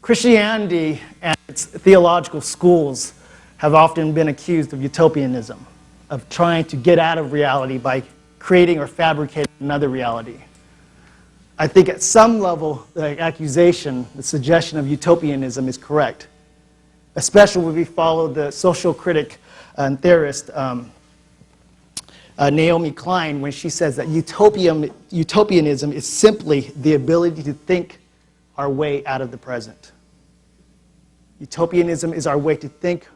Christianity and its theological schools have often been accused of utopianism, of trying to get out of reality by creating or fabricating another reality. I think at some level, the accusation, the suggestion of utopianism is correct, especially when we follow the social critic and theorist Naomi Klein when she says that utopianism is simply the ability to think our way out of the present. Utopianism is our way to think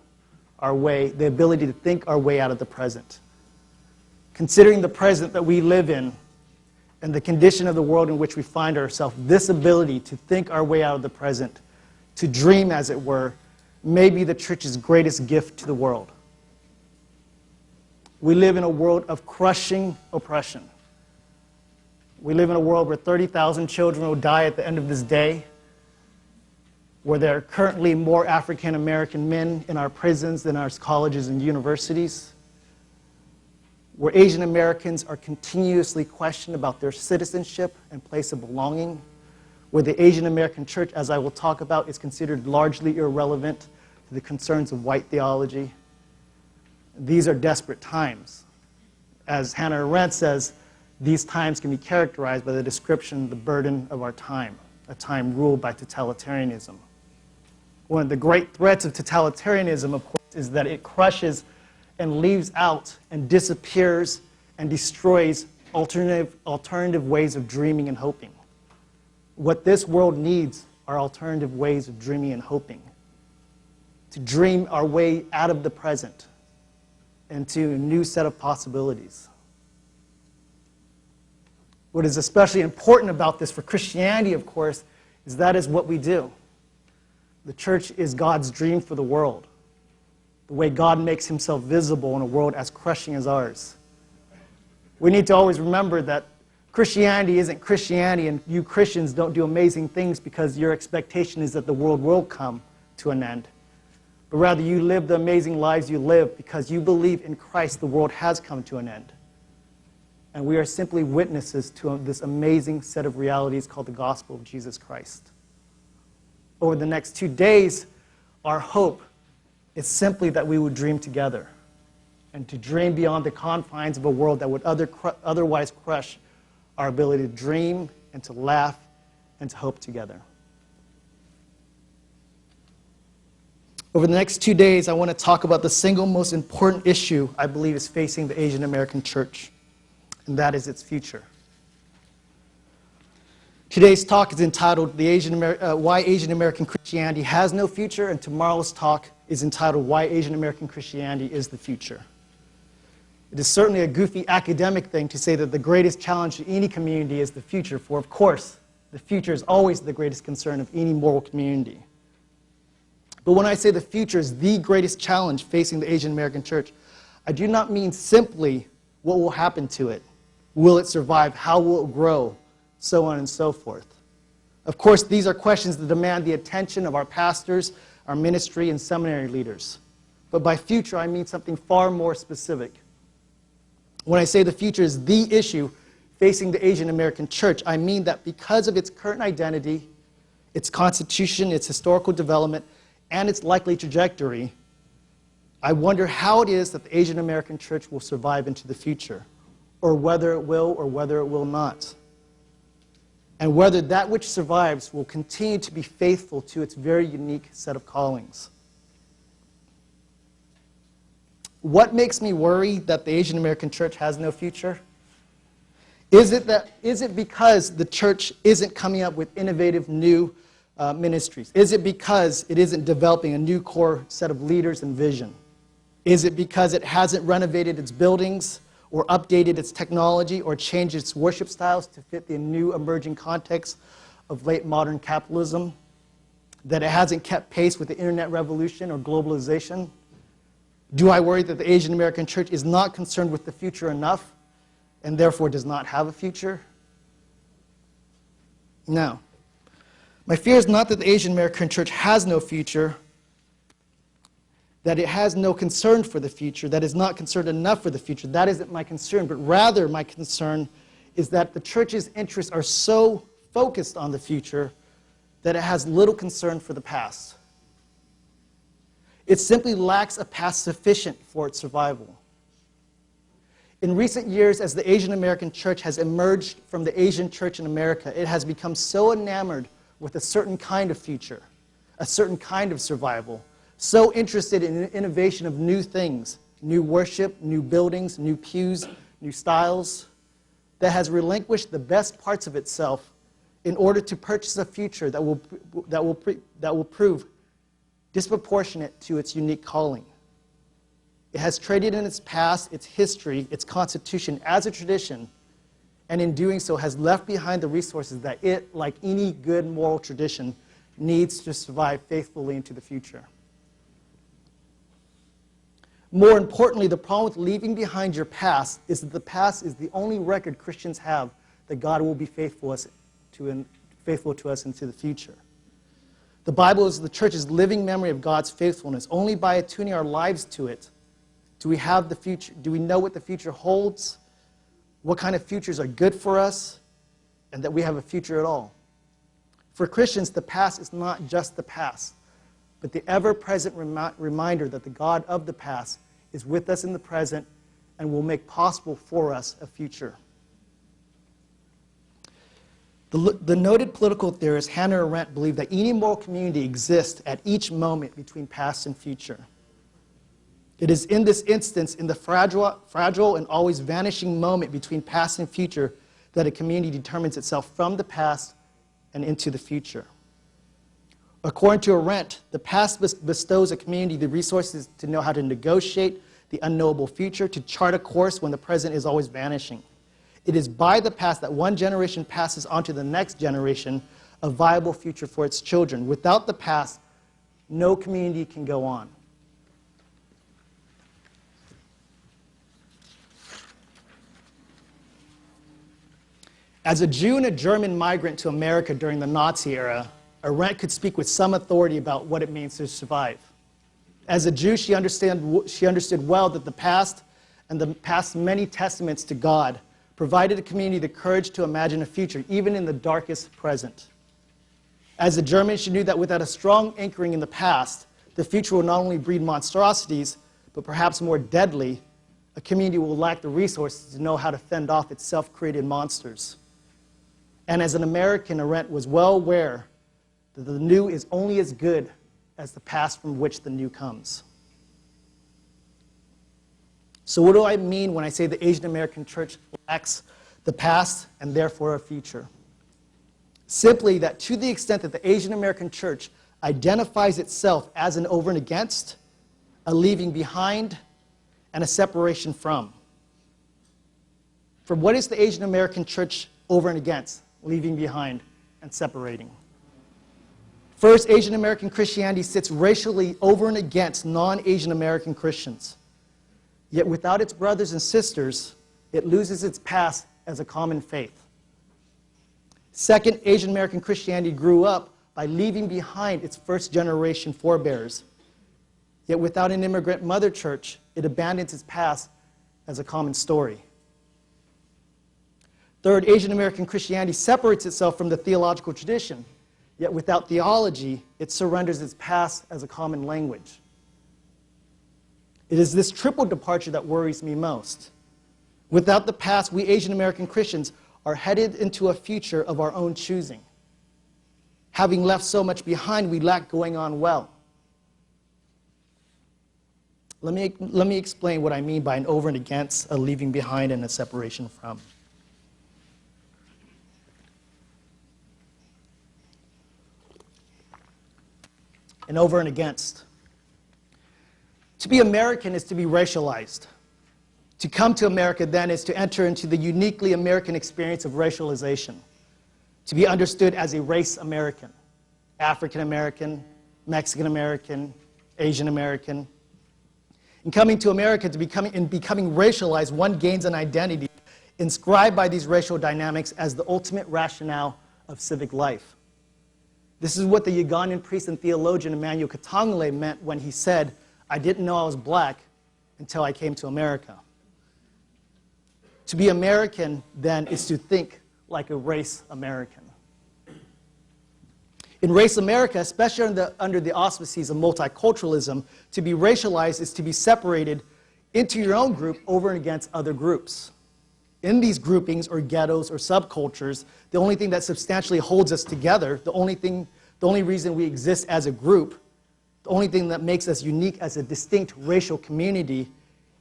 our way, the ability to think our way out of the present. Considering the present that we live in and the condition of the world in which we find ourselves, this ability to think our way out of the present, to dream as it were, may be the church's greatest gift to the world. We live in a world of crushing oppression. We live in a world where 30,000 children will die at the end of this day, where there are currently more African American men in our prisons than our colleges and universities, where Asian Americans are continuously questioned about their citizenship and place of belonging, where the Asian American church, as I will talk about, is considered largely irrelevant to the concerns of white theology. These are desperate times. As Hannah Arendt says, these times can be characterized by the description, the burden of our time, a time ruled by totalitarianism. One of the great threats of totalitarianism, of course, is that it crushes and leaves out and disappears and destroys alternative ways of dreaming and hoping. What this world needs are alternative ways of dreaming and hoping. To dream our way out of the present and to a new set of possibilities. What is especially important about this for Christianity, of course, is that is what we do. The church is God's dream for the world. The way God makes himself visible in a world as crushing as ours. We need to always remember that Christianity isn't Christianity, and you Christians don't do amazing things because your expectation is that the world will come to an end. But rather, you live the amazing lives you live because you believe in Christ the world has come to an end. And we are simply witnesses to this amazing set of realities called the gospel of Jesus Christ. Over the next 2 days, our hope is simply that we would dream together and to dream beyond the confines of a world that would otherwise crush our ability to dream and to laugh and to hope together. Over the next 2 days, I want to talk about the single most important issue I believe is facing the Asian American church, and that is its future. Today's talk is entitled Why Asian American Christianity Has No Future, and tomorrow's talk is entitled Why Asian American Christianity is the Future. It is certainly a goofy academic thing to say that the greatest challenge to any community is the future, for of course, the future is always the greatest concern of any moral community. But when I say the future is the greatest challenge facing the Asian American church, I do not mean simply what will happen to it. Will it survive? How will it grow? So on and so forth. Of course, these are questions that demand the attention of our pastors, our ministry, and seminary leaders. But by future, I mean something far more specific. When I say the future is the issue facing the Asian American church, I mean that because of its current identity, its constitution, its historical development, and its likely trajectory, I wonder how it is that the Asian American church will survive into the future, or whether it will or whether it will not. And whether that which survives will continue to be faithful to its very unique set of callings. What makes me worry that the Asian American church has no future? Is it because the church isn't coming up with innovative new ministries? Is it because it isn't developing a new core set of leaders and vision? Is it because it hasn't renovated its buildings or updated its technology or changed its worship styles to fit the new emerging context of late modern capitalism? That it hasn't kept pace with the internet revolution or globalization? Do I worry that the Asian American church is not concerned with the future enough and therefore does not have a future? No. My fear is not that the Asian American church has no future, that it has no concern for the future, that is not concerned enough for the future. That isn't my concern, but rather my concern is that the church's interests are so focused on the future that it has little concern for the past. It simply lacks a past sufficient for its survival. In recent years, as the Asian American church has emerged from the Asian church in America, it has become so enamored with a certain kind of future, a certain kind of survival, so interested in the innovation of new things, new worship, new buildings, new pews, new styles, that has relinquished the best parts of itself in order to purchase a future that will prove disproportionate to its unique calling. It has traded in its past, its history, its constitution as a tradition, and in doing so has left behind the resources that it, like any good moral tradition, needs to survive faithfully into the future. More importantly, the problem with leaving behind your past is that the past is the only record Christians have that God will be faithful to us into the future. The Bible is the church's living memory of God's faithfulness. Only by attuning our lives to it do we have the future. Do we know what the future holds, what kind of futures are good for us, and that we have a future at all. For Christians, the past is not just the past, but the ever-present reminder that the God of the past is with us in the present and will make possible for us a future. The noted political theorist Hannah Arendt believed that any moral community exists at each moment between past and future. It is in this instance, in the fragile and always vanishing moment between past and future, that a community determines itself from the past and into the future. According to Arendt, the past bestows a community the resources to know how to negotiate the unknowable future, to chart a course when the present is always vanishing. It is by the past that one generation passes on to the next generation a viable future for its children. Without the past, no community can go on. As a Jew and a German migrant to America during the Nazi era, Arendt could speak with some authority about what it means to survive. As a Jew, she understood well that the past and the past many testaments to God provided a community the courage to imagine a future, even in the darkest present. As a German, she knew that without a strong anchoring in the past, the future will not only breed monstrosities, but perhaps more deadly, a community will lack the resources to know how to fend off its self-created monsters. And as an American, Arendt was well aware that the new is only as good as the past from which the new comes. So what do I mean when I say the Asian American church lacks the past and therefore a future? Simply that to the extent that the Asian American church identifies itself as an over and against, a leaving behind, and a separation from. For what is the Asian American church over and against, leaving behind, and separating? First, Asian American Christianity sits racially over and against non-Asian American Christians. Yet without its brothers and sisters, it loses its past as a common faith. Second, Asian American Christianity grew up by leaving behind its first-generation forebears. Yet without an immigrant mother church, it abandons its past as a common story. Third, Asian American Christianity separates itself from the theological tradition. Yet without theology, it surrenders its past as a common language. It is this triple departure that worries me most. Without the past, we Asian American Christians are headed into a future of our own choosing. Having left so much behind, we lack going on well. Let me explain what I mean by an over and against, a leaving behind, and a separation from. An over and against. To be American is to be racialized. To come to America, then, is to enter into the uniquely American experience of racialization. To be understood as a race American, African American, Mexican American, Asian American. In coming to America, becoming racialized, one gains an identity inscribed by these racial dynamics as the ultimate rationale of civic life. This is what the Ugandan priest and theologian Emmanuel Katongole meant when he said, "I didn't know I was black until I came to America." To be American, then, is to think like a race American. In Race America, especially under the auspices of multiculturalism, to be racialized is to be separated into your own group over and against other groups. In these groupings or ghettos or subcultures, the only thing that substantially holds us together, the only reason we exist as a group, the only thing that makes us unique as a distinct racial community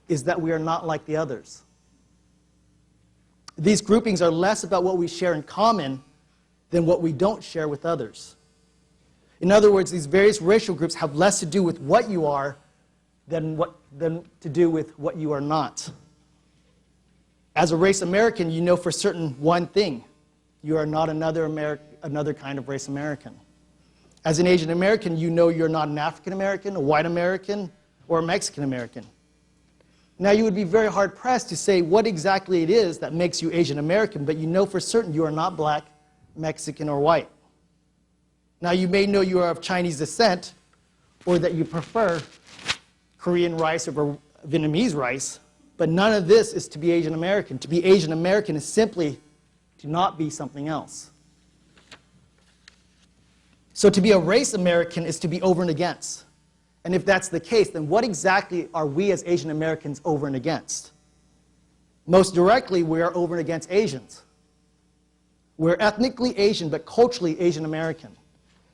is that we are not like the others. These groupings are less about what we share in common than what we don't share with others. In other words, these various racial groups have less to do with what you are than to do with what you are not. As a race American, you know for certain one thing. You are not another kind of race American. As an Asian American, you know you're not an African American, a white American, or a Mexican American. Now, you would be very hard-pressed to say what exactly it is that makes you Asian American, but you know for certain you are not black, Mexican, or white. Now, you may know you are of Chinese descent, or that you prefer Korean rice over Vietnamese rice, but none of this is to be Asian American. To be Asian American is simply to not be something else. So to be a race American is to be over and against. And if that's the case, then what exactly are we as Asian Americans over and against? Most directly, we are over and against Asians. We're ethnically Asian, but culturally Asian American,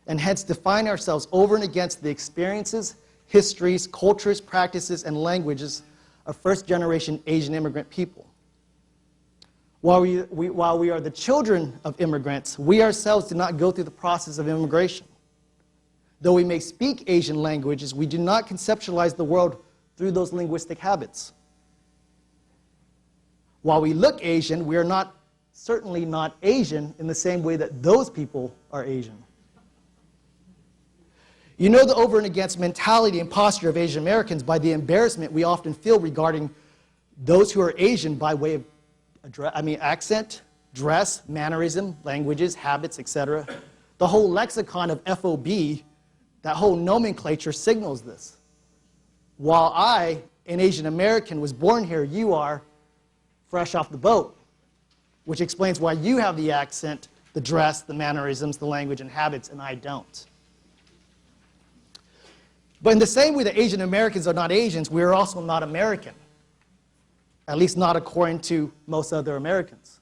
and hence define ourselves over and against the experiences, histories, cultures, practices, and languages of first-generation Asian immigrant people. While we are the children of immigrants, we ourselves did not go through the process of immigration. Though we may speak Asian languages, we do not conceptualize the world through those linguistic habits. While we look Asian, we are certainly not Asian in the same way that those people are Asian. You know the over and against mentality and posture of Asian Americans by the embarrassment we often feel regarding those who are Asian by way of accent, dress, mannerism, languages, habits, etc. The whole lexicon of FOB, that whole nomenclature signals this. While I, an Asian American, was born here, you are fresh off the boat, which explains why you have the accent, the dress, the mannerisms, the language, and habits, and I don't. But in the same way that Asian Americans are not Asians, we are also not American, at least not according to most other Americans.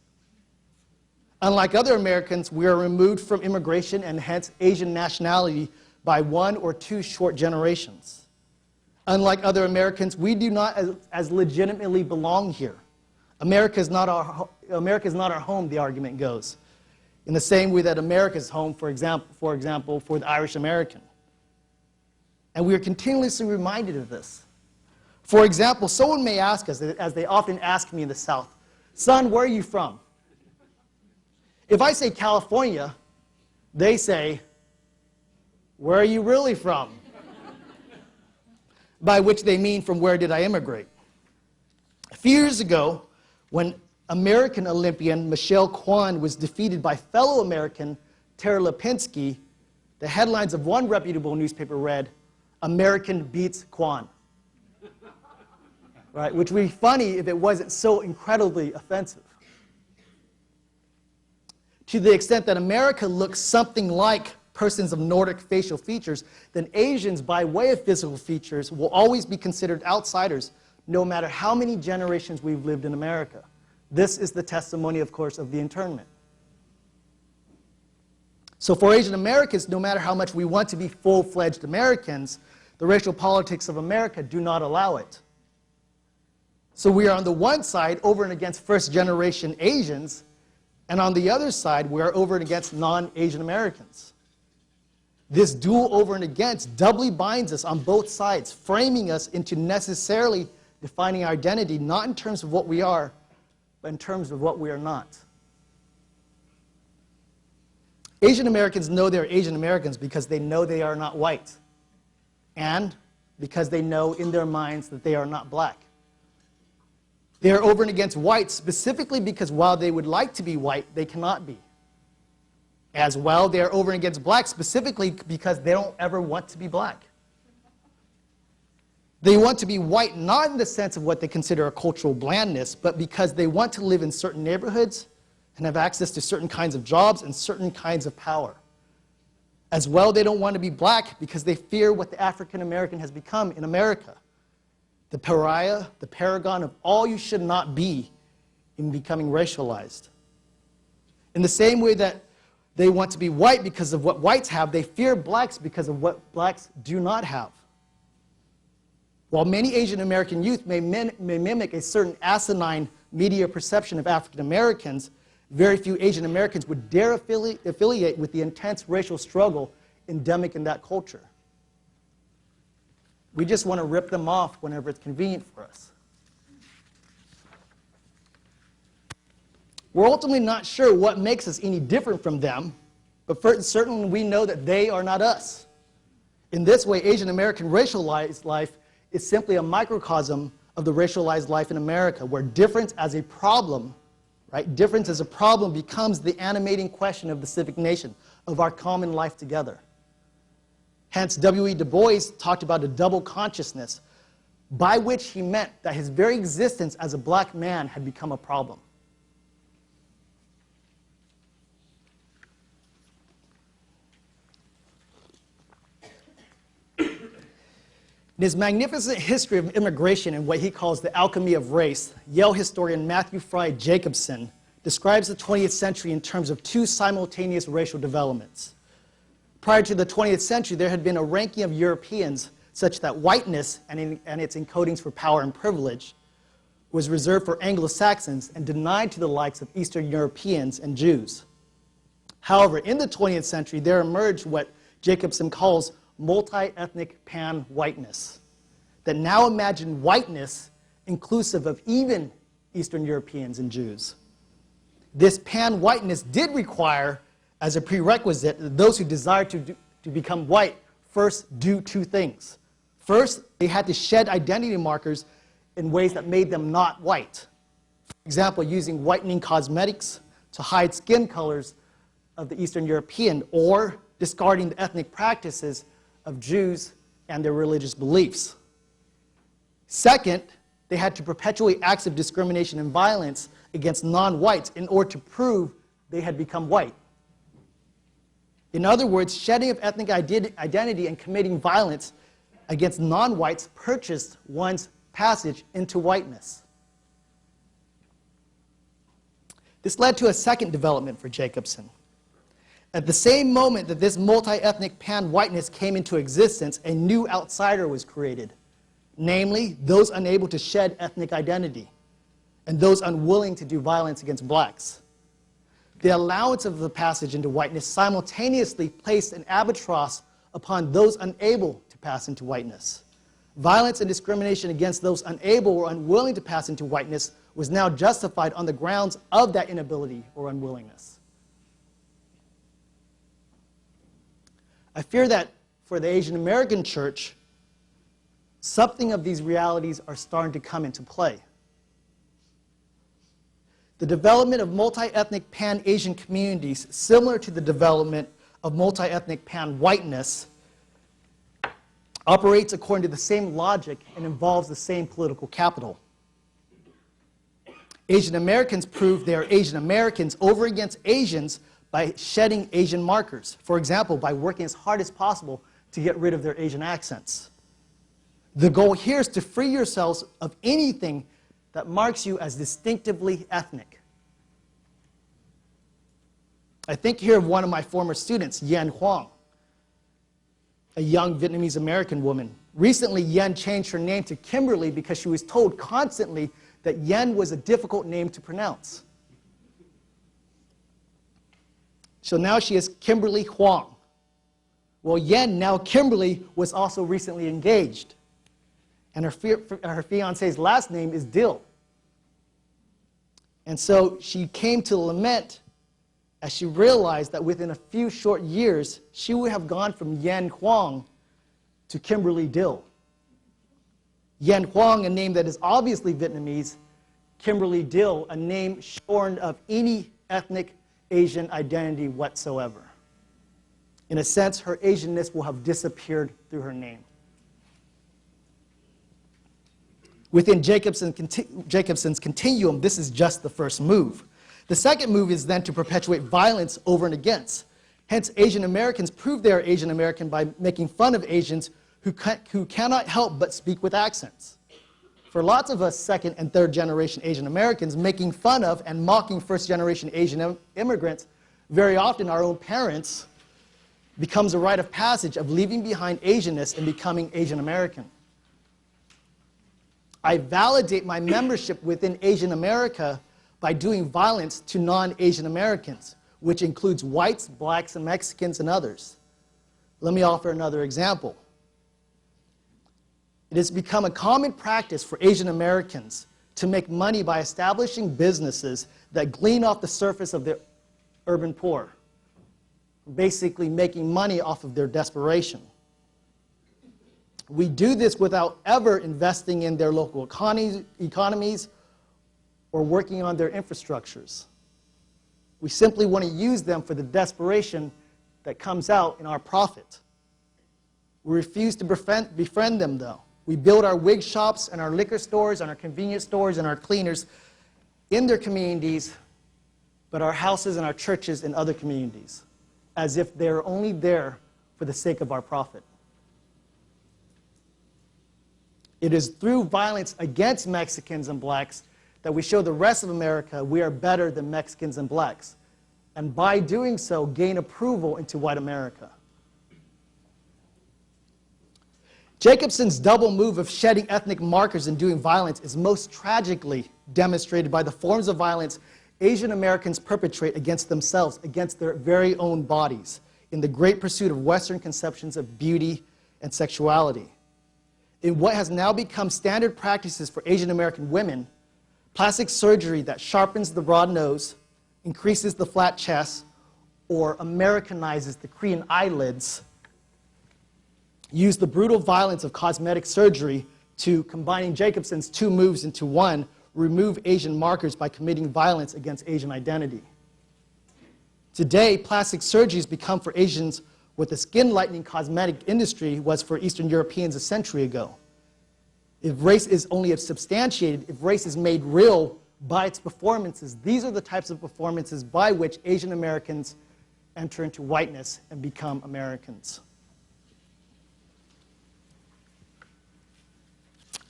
Unlike other Americans, we are removed from immigration and hence Asian nationality by 1 or 2 short generations. Unlike other Americans, we do not as legitimately belong here. America is not our home, the argument goes, in the same way that America is home, for example, for the Irish American. And we are continuously reminded of this. For example, someone may ask us, as they often ask me in the South, "Son, where are you from?" If I say California, they say, "Where are you really from?" By which they mean, from where did I immigrate? A few years ago, when American Olympian Michelle Kwan was defeated by fellow American Tara Lipinski, the headlines of one reputable newspaper read, "American beats Kwan." Right? Which would be funny if it wasn't so incredibly offensive. To the extent that America looks something like persons of Nordic facial features, then Asians, by way of physical features, will always be considered outsiders, no matter how many generations we've lived in America. This is the testimony, of course, of the internment. So for Asian Americans, no matter how much we want to be full-fledged Americans, the racial politics of America do not allow it. So we are on the one side over and against first-generation Asians, and on the other side, we are over and against non-Asian Americans. This dual over and against doubly binds us on both sides, framing us into necessarily defining our identity, not in terms of what we are, but in terms of what we are not. Asian Americans know they're Asian Americans because they know they are not white, and because they know in their minds that they are not black. They are over and against whites specifically because while they would like to be white, they cannot be. As well, they are over and against black specifically because they don't ever want to be black. They want to be white not in the sense of what they consider a cultural blandness, but because they want to live in certain neighborhoods and have access to certain kinds of jobs and certain kinds of power. As well, they don't want to be black because they fear what the African American has become in America. The pariah, the paragon of all you should not be in becoming racialized. In the same way that they want to be white because of what whites have, they fear blacks because of what blacks do not have. While many Asian American youth may mimic a certain asinine media perception of African Americans, very few Asian Americans would dare affiliate with the intense racial struggle endemic in that culture. We just want to rip them off whenever it's convenient for us. We're ultimately not sure what makes us any different from them, but certainly we know that they are not us. In this way, Asian American racialized life is simply a microcosm of the racialized life in America, where difference as a problem, right? Difference as a problem becomes the animating question of the civic nation, of our common life together. Hence, W.E. Du Bois talked about a double consciousness, by which he meant that his very existence as a black man had become a problem. In his magnificent history of immigration and what he calls the alchemy of race, Yale historian Matthew Fry Jacobson describes the 20th century in terms of two simultaneous racial developments. Prior to the 20th century, there had been a ranking of Europeans such that whiteness and its encodings for power and privilege was reserved for Anglo-Saxons and denied to the likes of Eastern Europeans and Jews. However, in the 20th century, there emerged what Jacobson calls multi-ethnic pan-whiteness, that now imagined whiteness inclusive of even Eastern Europeans and Jews. This pan-whiteness did require, as a prerequisite, that those who desired to become white first do two things. First, they had to shed identity markers in ways that made them not white. For example, using whitening cosmetics to hide skin colors of the Eastern European, or discarding the ethnic practices of Jews and their religious beliefs. Second, they had to perpetuate acts of discrimination and violence against non-whites in order to prove they had become white. In other words, shedding of ethnic identity and committing violence against non-whites purchased one's passage into whiteness. This led to a second development for Jacobson. At the same moment that this multi-ethnic pan-whiteness came into existence, a new outsider was created, namely those unable to shed ethnic identity and those unwilling to do violence against blacks. The allowance of the passage into whiteness simultaneously placed an albatross upon those unable to pass into whiteness. Violence and discrimination against those unable or unwilling to pass into whiteness was now justified on the grounds of that inability or unwillingness. I fear that for the Asian American church, something of these realities are starting to come into play. The development of multi-ethnic pan-Asian communities, similar to the development of multi-ethnic pan-whiteness, operates according to the same logic and involves the same political capital. Asian Americans prove they are Asian Americans over against Asians by shedding Asian markers. For example, by working as hard as possible to get rid of their Asian accents. The goal here is to free yourselves of anything that marks you as distinctively ethnic. I think here of one of my former students, Yen Huang, a young Vietnamese American woman. Recently, Yen changed her name to Kimberly because she was told constantly that Yen was a difficult name to pronounce. So now she is Kimberly Huang. Well, Yen, now Kimberly, was also recently engaged. And her fiancé's last name is Dill. And so she came to lament as she realized that within a few short years, she would have gone from Yen Huang to Kimberly Dill. Yen Huang, a name that is obviously Vietnamese, Kimberly Dill, a name shorn of any ethnic Asian identity whatsoever. In a sense, her Asianness will have disappeared through her name. Within Jacobson's continuum, this is just the first move. The second move is then to perpetuate violence over and against. Hence, Asian Americans prove they are Asian American by making fun of Asians who cannot help but speak with accents. For lots of us second and third generation Asian Americans, making fun of and mocking first generation Asian immigrants, very often our own parents, becomes a rite of passage of leaving behind Asianness and becoming Asian American. I validate my membership within Asian America by doing violence to non-Asian Americans, which includes whites, blacks, and Mexicans, and others. Let me offer another example. It has become a common practice for Asian Americans to make money by establishing businesses that glean off the surface of the urban poor, basically making money off of their desperation. We do this without ever investing in their local economies or working on their infrastructures. We simply want to use them for the desperation that comes out in our profit. We refuse to befriend them, though. We build our wig shops and our liquor stores and our convenience stores and our cleaners in their communities, but our houses and our churches in other communities, as if they're only there for the sake of our profit. It is through violence against Mexicans and blacks that we show the rest of America we are better than Mexicans and blacks, and by doing so, gain approval into white America. Jacobson's double move of shedding ethnic markers and doing violence is most tragically demonstrated by the forms of violence Asian Americans perpetrate against themselves, against their very own bodies, in the great pursuit of Western conceptions of beauty and sexuality. In what has now become standard practices for Asian American women, plastic surgery that sharpens the broad nose, increases the flat chest, or Americanizes the Korean eyelids, use the brutal violence of cosmetic surgery to, combining Jacobson's two moves into one, remove Asian markers by committing violence against Asian identity. Today, plastic surgery has become for Asians what the skin-lightening cosmetic industry was for Eastern Europeans a century ago. If race is only substantiated, if race is made real by its performances, these are the types of performances by which Asian Americans enter into whiteness and become Americans.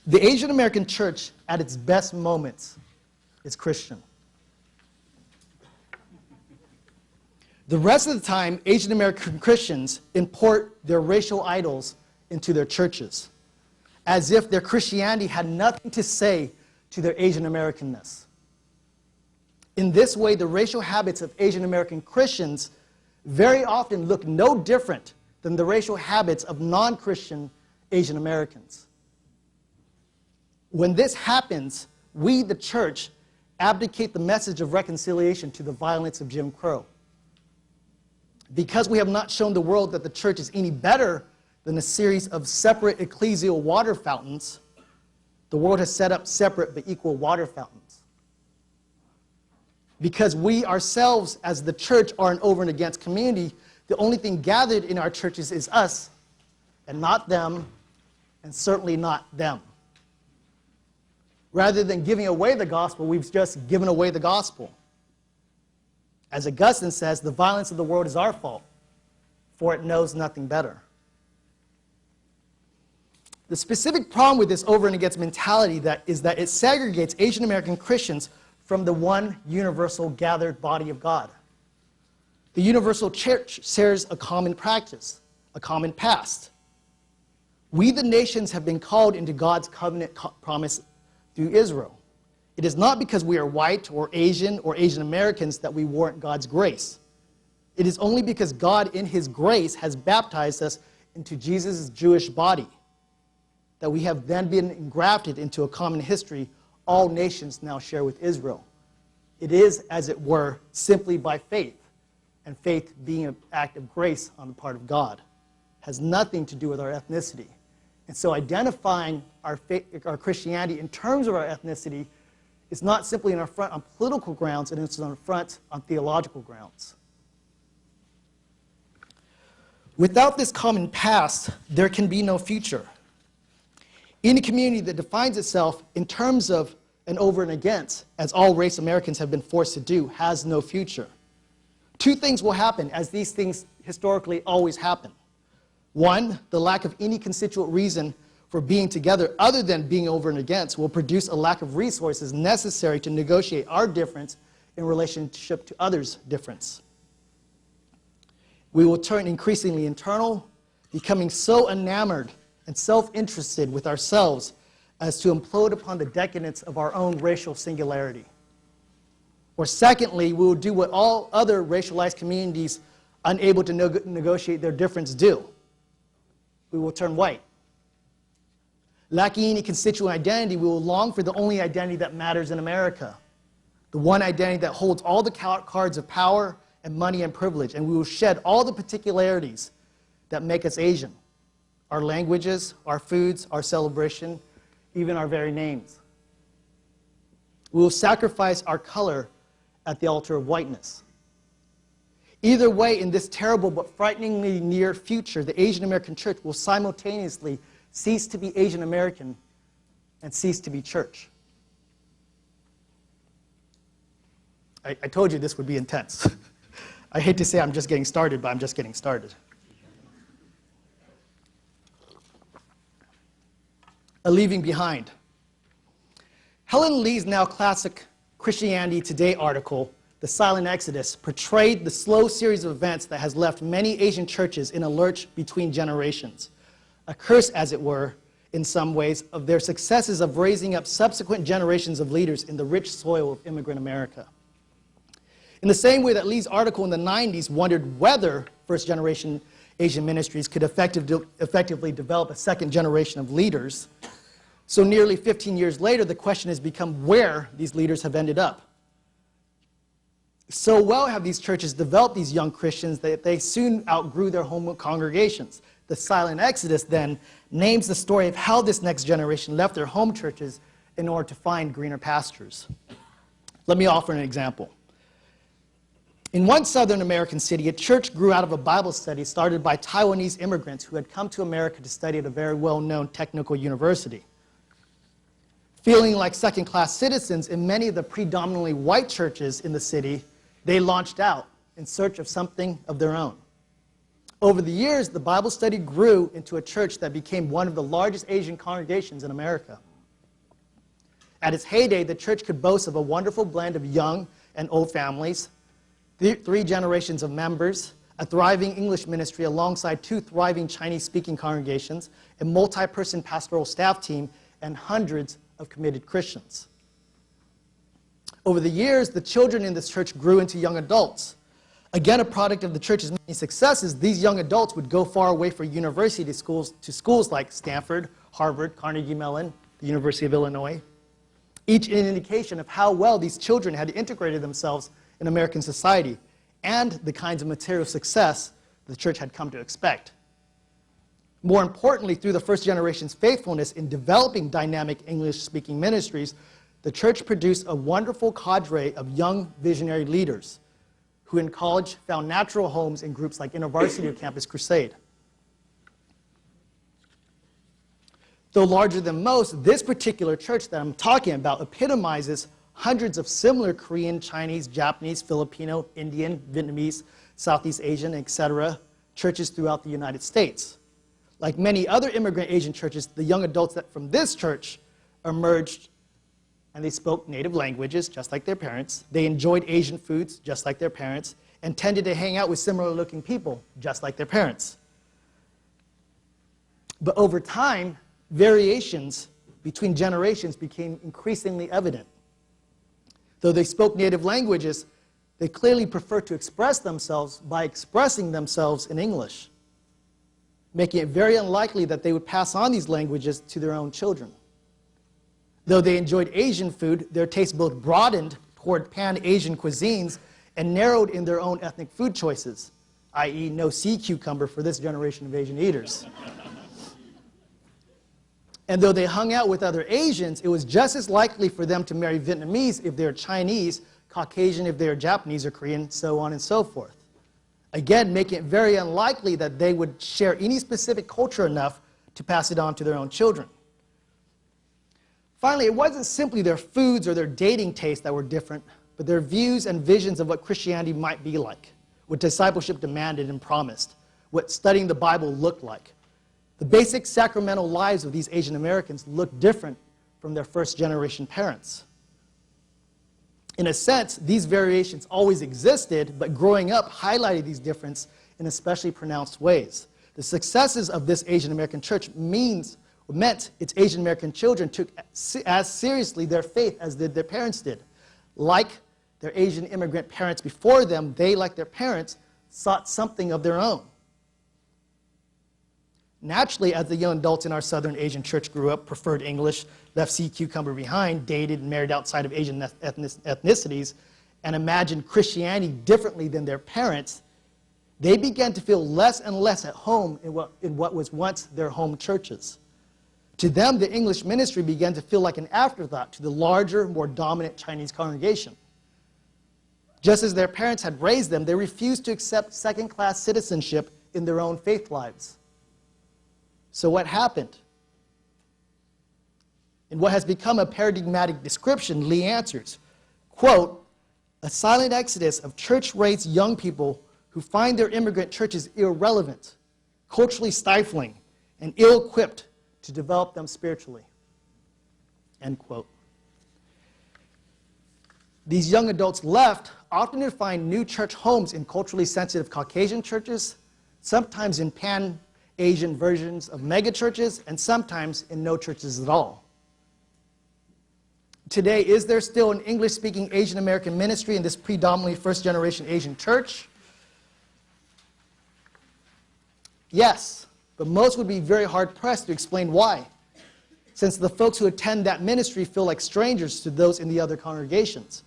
The Asian American church, at its best moments, is Christian. The rest of the time, Asian American Christians import their racial idols into their churches, as if their Christianity had nothing to say to their Asian Americanness. In this way, the racial habits of Asian American Christians very often look no different than the racial habits of non-Christian Asian Americans. When this happens, we, the church, abdicate the message of reconciliation to the violence of Jim Crow. Because we have not shown the world that the church is any better than a series of separate ecclesial water fountains, the world has set up separate but equal water fountains. Because we ourselves, as the church, are an over and against community, the only thing gathered in our churches is us, and not them, and certainly not them. Rather than giving away the gospel, we've just given away the gospel. As Augustine says, the violence of the world is our fault, for it knows nothing better. The specific problem with this over and against mentality is that it segregates Asian American Christians from the one universal gathered body of God. The universal church shares a common practice, a common past. We, the nations, have been called into God's covenant promise through Israel. It is not because we are white or Asian Americans that we warrant God's grace. It is only because God, in his grace, has baptized us into Jesus' Jewish body that we have then been engrafted into a common history all nations now share with Israel. It is, as it were, simply by faith, and faith being an act of grace on the part of God. Has nothing to do with our ethnicity. And so identifying our Christianity in terms of our ethnicity is not simply an affront on political grounds, and it's an affront on theological grounds. Without this common past, there can be no future. Any community that defines itself in terms of an over and against, as all race Americans have been forced to do, has no future. Two things will happen, as these things historically always happen. One, the lack of any constituent reason for being together other than being over and against will produce a lack of resources necessary to negotiate our difference in relationship to others' difference. We will turn increasingly internal, becoming so enamored and self-interested with ourselves as to implode upon the decadence of our own racial singularity. Or secondly, we will do what all other racialized communities unable to negotiate their difference do. We will turn white. Lacking any constituent identity, we will long for the only identity that matters in America, the one identity that holds all the cards of power and money and privilege, and we will shed all the particularities that make us Asian, our languages, our foods, our celebration, even our very names. We will sacrifice our color at the altar of whiteness. Either way, in this terrible but frighteningly near future, the Asian American church will simultaneously cease to be Asian American and cease to be church. I told you this would be intense. I hate to say I'm just getting started, but I'm just getting started. A leaving behind. Helen Lee's now classic Christianity Today article, The Silent Exodus, portrayed the slow series of events that has left many Asian churches in a lurch between generations. A curse, as it were, in some ways, of their successes of raising up subsequent generations of leaders in the rich soil of immigrant America. In the same way that Lee's article in the 90s wondered whether first-generation Asian ministries could effectively develop a second generation of leaders, so nearly 15 years later, the question has become where these leaders have ended up. So well have these churches developed these young Christians that they soon outgrew their home congregations. The Silent Exodus, then, names the story of how this next generation left their home churches in order to find greener pastures. Let me offer an example. In one Southern American city, a church grew out of a Bible study started by Taiwanese immigrants who had come to America to study at a very well-known technical university. Feeling like second-class citizens in many of the predominantly white churches in the city, they launched out in search of something of their own. Over the years, the Bible study grew into a church that became one of the largest Asian congregations in America. At its heyday, the church could boast of a wonderful blend of young and old families, three generations of members, a thriving English ministry alongside two thriving Chinese-speaking congregations, a multi-person pastoral staff team, and hundreds of committed Christians. Over the years, the children in this church grew into young adults. Again, a product of the church's many successes, these young adults would go far away for university schools, to schools like Stanford, Harvard, Carnegie Mellon, the University of Illinois, each an indication of how well these children had integrated themselves in American society and the kinds of material success the church had come to expect. More importantly, through the first generation's faithfulness in developing dynamic English-speaking ministries, the church produced a wonderful cadre of young visionary leaders who in college found natural homes in groups like InterVarsity or Campus Crusade. Though larger than most, this particular church that I'm talking about epitomizes hundreds of similar Korean, Chinese, Japanese, Filipino, Indian, Vietnamese, Southeast Asian, etc. churches throughout the United States. Like many other immigrant Asian churches, the young adults from this church emerged and they spoke native languages, just like their parents. They enjoyed Asian foods, just like their parents, and tended to hang out with similar-looking people, just like their parents. But over time, variations between generations became increasingly evident. Though they spoke native languages, they clearly preferred to express themselves by expressing themselves in English, making it very unlikely that they would pass on these languages to their own children. Though they enjoyed Asian food, their taste both broadened toward pan-Asian cuisines and narrowed in their own ethnic food choices, i.e. no sea cucumber for this generation of Asian eaters. And though they hung out with other Asians, it was just as likely for them to marry Vietnamese if they're Chinese, Caucasian if they're Japanese or Korean, so on and so forth. Again, making it very unlikely that they would share any specific culture enough to pass it on to their own children. Finally, it wasn't simply their foods or their dating tastes that were different, but their views and visions of what Christianity might be like. what discipleship demanded and promised, what studying the Bible looked like. The basic sacramental lives of these Asian Americans looked different from their first-generation parents. In a sense, these variations always existed, but growing up highlighted these differences in especially pronounced ways. The successes of this Asian American church meant its Asian American children took as seriously their faith as their parents did. Like their Asian immigrant parents before them, they, like their parents, sought something of their own. Naturally, as the young adults in our Southern Asian church grew up, preferred English, left sea cucumber behind, dated and married outside of Asian ethnicities, and imagined Christianity differently than their parents, they began to feel less and less at home in what was once their home churches. To them, the English ministry began to feel like an afterthought to the larger, more dominant Chinese congregation. Just as their parents had raised them, they refused to accept second-class citizenship in their own faith lives. So what happened? In what has become a paradigmatic description, Lee answers, quote, "A silent exodus of church-raised young people who find their immigrant churches irrelevant, culturally stifling, and ill-equipped to develop them spiritually." End quote. These young adults left often to find new church homes in culturally sensitive Caucasian churches, sometimes in Pan-Asian versions of megachurches, and sometimes in no churches at all. Today, is there still an English-speaking Asian American ministry in this predominantly first-generation Asian church? Yes, but most would be very hard-pressed to explain why, since the folks who attend that ministry feel like strangers to those in the other congregations,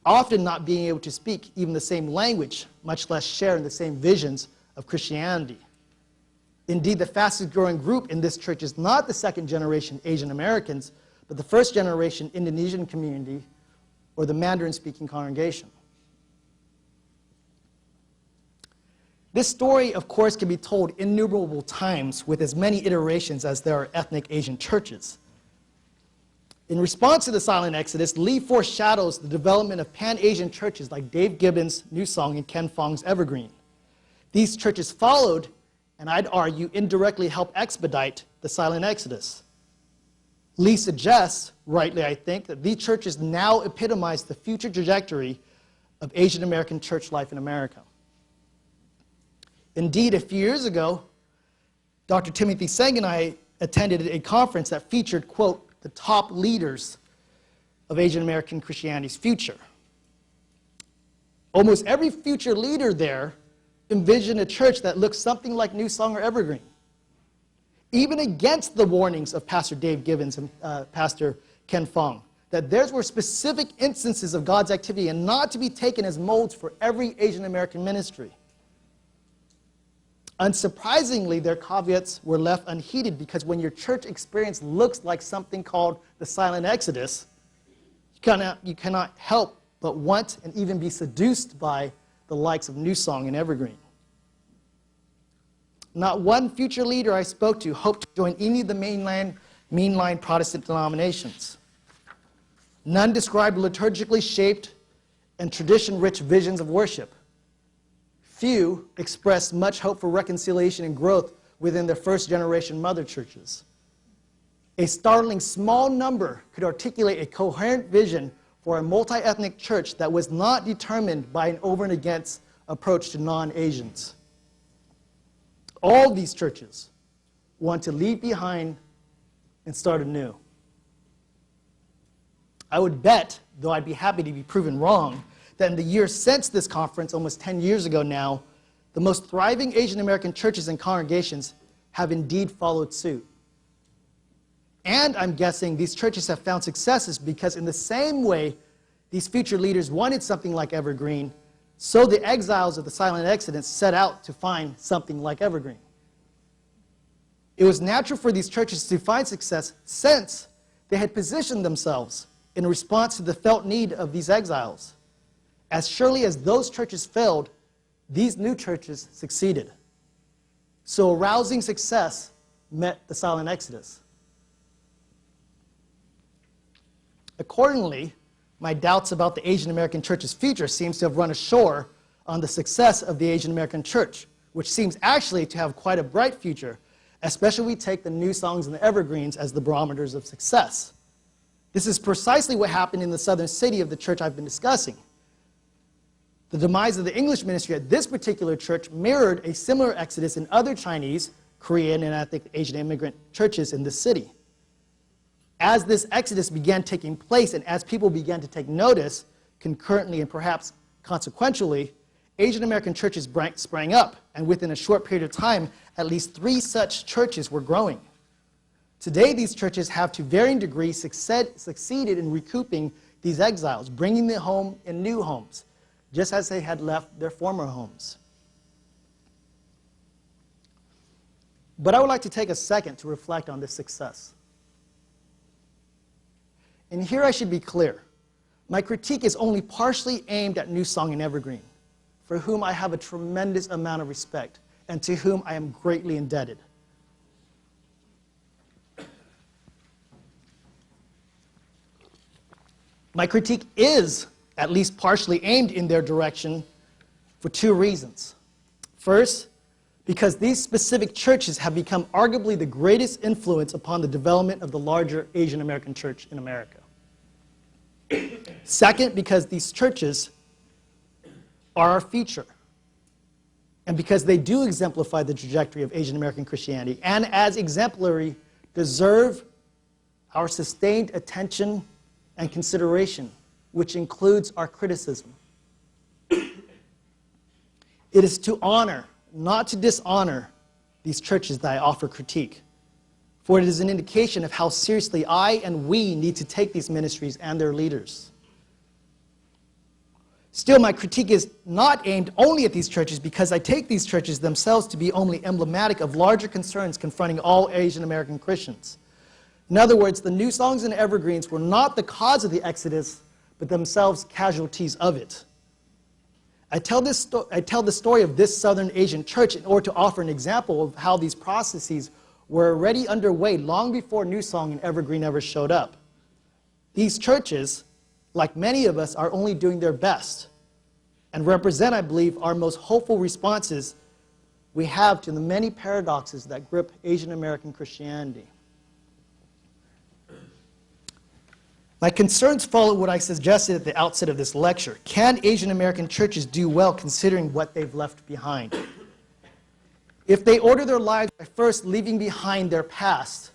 often not being able to speak even the same language, much less share in the same visions of Christianity. Indeed, the fastest-growing group in this church is not the second-generation Asian Americans, but the first-generation Indonesian community or the Mandarin-speaking congregation. This story, of course, can be told innumerable times with as many iterations as there are ethnic Asian churches. In response to the silent exodus, Lee foreshadows the development of Pan-Asian churches like Dave Gibbons' New Song and Ken Fong's Evergreen. These churches followed, and I'd argue indirectly helped expedite the silent exodus. Lee suggests, rightly I think, that these churches now epitomize the future trajectory of Asian American church life in America. Indeed, a few years ago, Dr. Timothy Seng and I attended a conference that featured, quote, the top leaders of Asian American Christianity's future. Almost every future leader there envisioned a church that looked something like New Song or Evergreen, even against the warnings of Pastor Dave Gibbons and Pastor Ken Fong, that theirs were specific instances of God's activity and not to be taken as molds for every Asian American ministry. Unsurprisingly, their caveats were left unheeded because when your church experience looks like something called the silent exodus, you cannot help but want and even be seduced by the likes of New Song and Evergreen. Not one future leader I spoke to hoped to join any of the mainline Protestant denominations. None described liturgically shaped and tradition-rich visions of worship. Few expressed much hope for reconciliation and growth within their first-generation mother churches. A startling small number could articulate a coherent vision for a multi-ethnic church that was not determined by an over and against approach to non-Asians. All these churches want to leave behind and start anew. I would bet, though I'd be happy to be proven wrong, that in the years since this conference, almost 10 years ago now, the most thriving Asian American churches and congregations have indeed followed suit. And I'm guessing these churches have found successes because in the same way these future leaders wanted something like Evergreen, so the exiles of the silent exodus set out to find something like Evergreen. It was natural for these churches to find success since they had positioned themselves in response to the felt need of these exiles. As surely as those churches failed, these new churches succeeded. So a rousing success met the silent exodus. Accordingly, my doubts about the Asian American church's future seems to have run ashore on the success of the Asian American church, which seems actually to have quite a bright future, especially we take the new songs and the evergreens as the barometers of success. This is precisely what happened in the southern city of the church I've been discussing. The demise of the English ministry at this particular church mirrored a similar exodus in other Chinese, Korean, and ethnic Asian immigrant churches in this city. As this exodus began taking place and as people began to take notice, concurrently and perhaps consequentially, Asian American churches sprang up, and within a short period of time, at least 3 such churches were growing. Today, these churches have to varying degrees succeeded in recouping these exiles, bringing them home in new homes, just as they had left their former homes. But I would like to take a second to reflect on this success. And here I should be clear. My critique is only partially aimed at New Song and Evergreen, for whom I have a tremendous amount of respect and to whom I am greatly indebted. My critique is at least partially aimed in their direction for 2 reasons. First, because these specific churches have become arguably the greatest influence upon the development of the larger Asian American church in America. Second, because these churches are our future, and because they do exemplify the trajectory of Asian American Christianity, and as exemplary, deserve our sustained attention and consideration, which includes our criticism. It is to honor, not to dishonor, these churches that I offer critique, for it is an indication of how seriously I and we need to take these ministries and their leaders. Still, my critique is not aimed only at these churches because I take these churches themselves to be only emblematic of larger concerns confronting all Asian American Christians. In other words, the New Songs and Evergreens were not the cause of the exodus, but themselves casualties of it. I tell the story of this Southern Asian church in order to offer an example of how these processes were already underway long before New Song and Evergreen ever showed up. These churches, like many of us, are only doing their best and represent, I believe, our most hopeful responses we have to the many paradoxes that grip Asian American Christianity. My concerns follow what I suggested at the outset of this lecture. Can Asian American churches do well considering what they've left behind? If they order their lives by first leaving behind their past,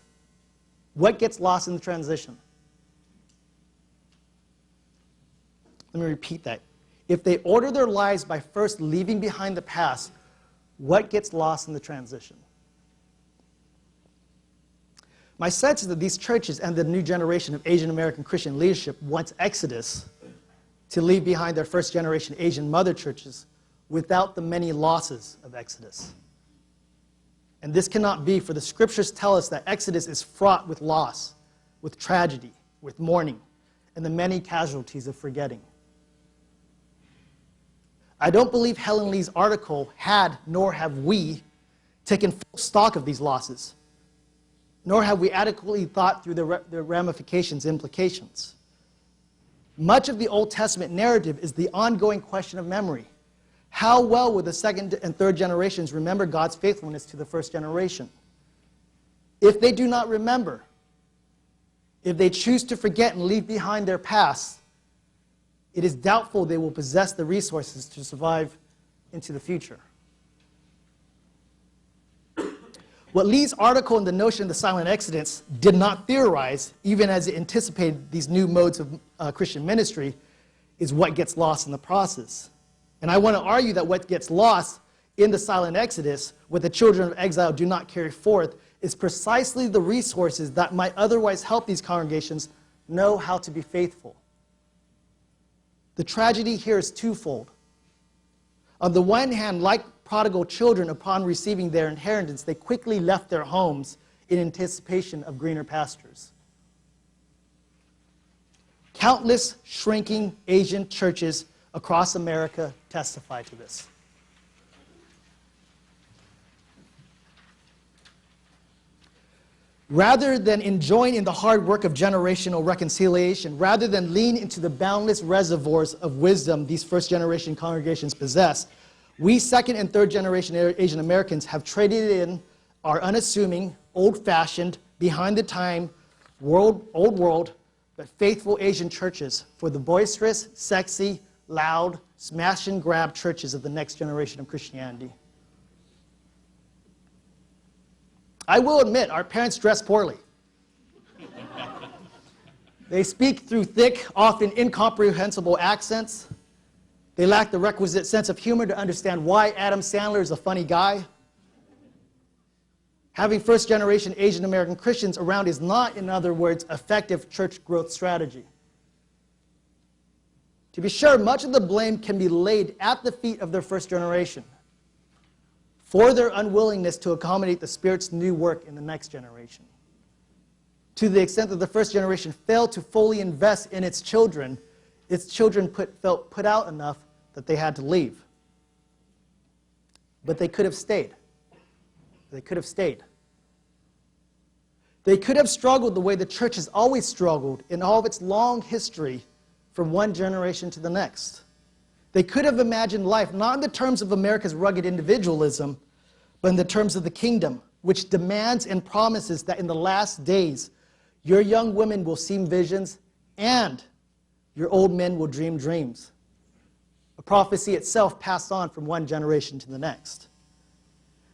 what gets lost in the transition? Let me repeat that. If they order their lives by first leaving behind the past, what gets lost in the transition? My sense is that these churches and the new generation of Asian American Christian leadership wants Exodus to leave behind their first generation Asian mother churches without the many losses of Exodus. And this cannot be, for the scriptures tell us that Exodus is fraught with loss, with tragedy, with mourning, and the many casualties of forgetting. I don't believe Helen Lee's article had, nor have we, taken full stock of these losses, nor have we adequately thought through the ramifications, implications. Much of the Old Testament narrative is the ongoing question of memory. How well will the second and third generations remember God's faithfulness to the first generation? If they do not remember, if they choose to forget and leave behind their past, it is doubtful they will possess the resources to survive into the future. What Lee's article in The Notion of the Silent Exodus did not theorize, even as it anticipated these new modes of Christian ministry, is what gets lost in the process. And I want to argue that what gets lost in the silent exodus, what the children of exile do not carry forth, is precisely the resources that might otherwise help these congregations know how to be faithful. The tragedy here is twofold. On the one hand, like prodigal children, upon receiving their inheritance, they quickly left their homes in anticipation of greener pastures. Countless shrinking Asian churches across America testify to this. Rather than enjoying in the hard work of generational reconciliation, rather than lean into the boundless reservoirs of wisdom these first-generation congregations possess, we second and third-generation Asian Americans have traded in our unassuming, old-fashioned, behind-the-time, old world, but faithful Asian churches for the boisterous, sexy, loud, smash-and-grab churches of the next generation of Christianity. I will admit, our parents dress poorly. They speak through thick, often incomprehensible accents. They lack the requisite sense of humor to understand why Adam Sandler is a funny guy. Having first-generation Asian American Christians around is not, in other words, effective church growth strategy. To be sure, much of the blame can be laid at the feet of their first generation for their unwillingness to accommodate the Spirit's new work in the next generation. To the extent that the first generation failed to fully invest in its children felt put out enough that they had to leave. But they could have stayed. They could have stayed. They could have struggled the way the church has always struggled in all of its long history from one generation to the next. They could have imagined life not in the terms of America's rugged individualism, but in the terms of the kingdom, which demands and promises that in the last days, your young women will see visions and your old men will dream dreams. A prophecy itself passed on from one generation to the next.